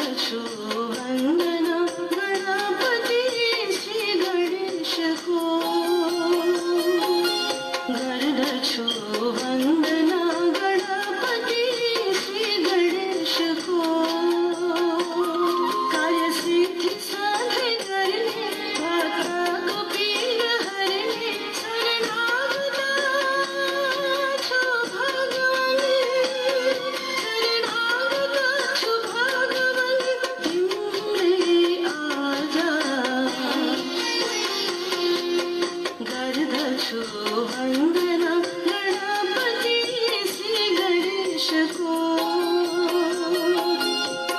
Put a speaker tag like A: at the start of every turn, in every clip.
A: गर्दछु वन्दना गणपति श्री गणेशको गर्दछु वन्दना गणपति श्री गणेशको कार्यसिद्धि साधे गर्ने भक्तको पीर हरने शरणागता छु भगवान शरणागता छु भगवान तिम्रै आजा गर्दछु वन्दना गणपति श्री गणेशको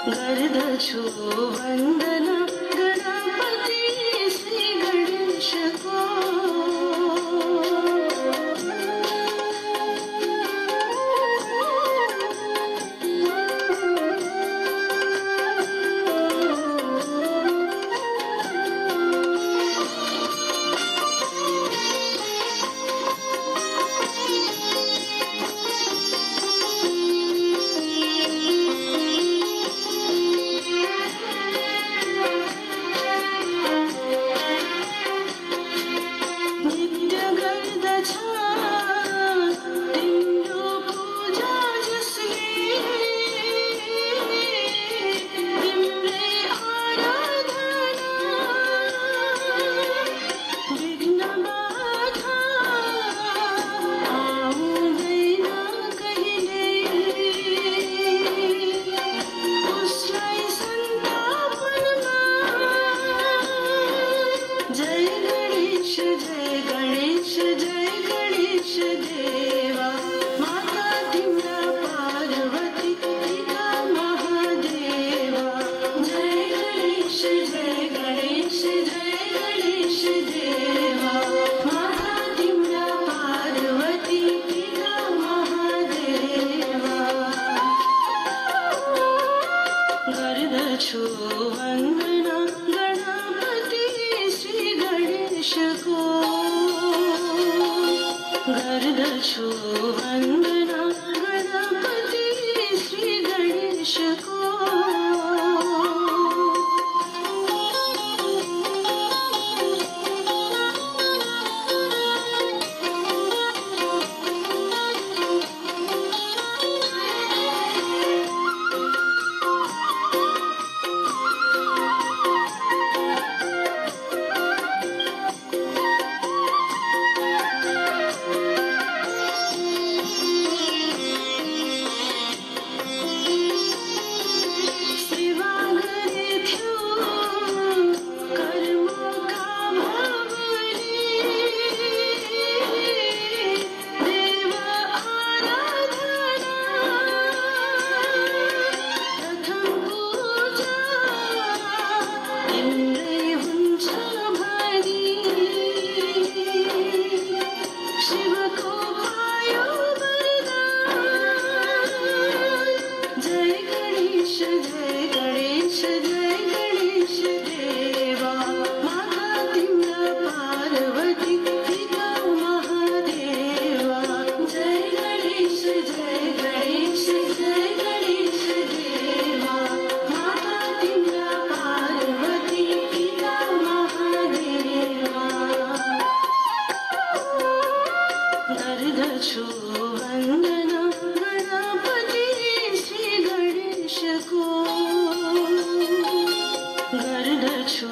A: गर्दछु वन्दना गणपति श्री गणेशको जय गणेश जय गणेश देवा माता तिम्रा पार्वती पिता महादेवा जय गणेश देवा माता तिम्रा पार्वती पिता महादेवा गर्दछु वन्दना गणपति श्री गणेशको गर्दछु वन्दना गणपति श्री गणेशको गर्दछु वन्दना गणपति श्री गणेशको गर्दछु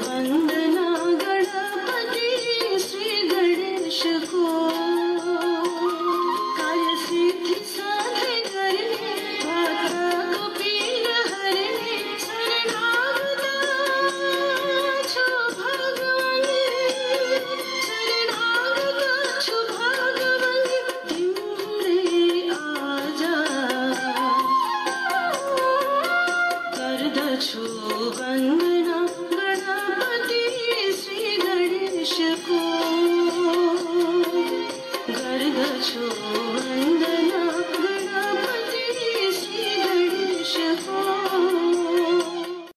A: वन्दना गणपति श्री गणेशको कार्यसिद्धि साधे गर्ने भक्तको पीर हरने शरणागता छु भगवान शरणागता छु भगवान तिम्रै आजा गर्दछु वन्दना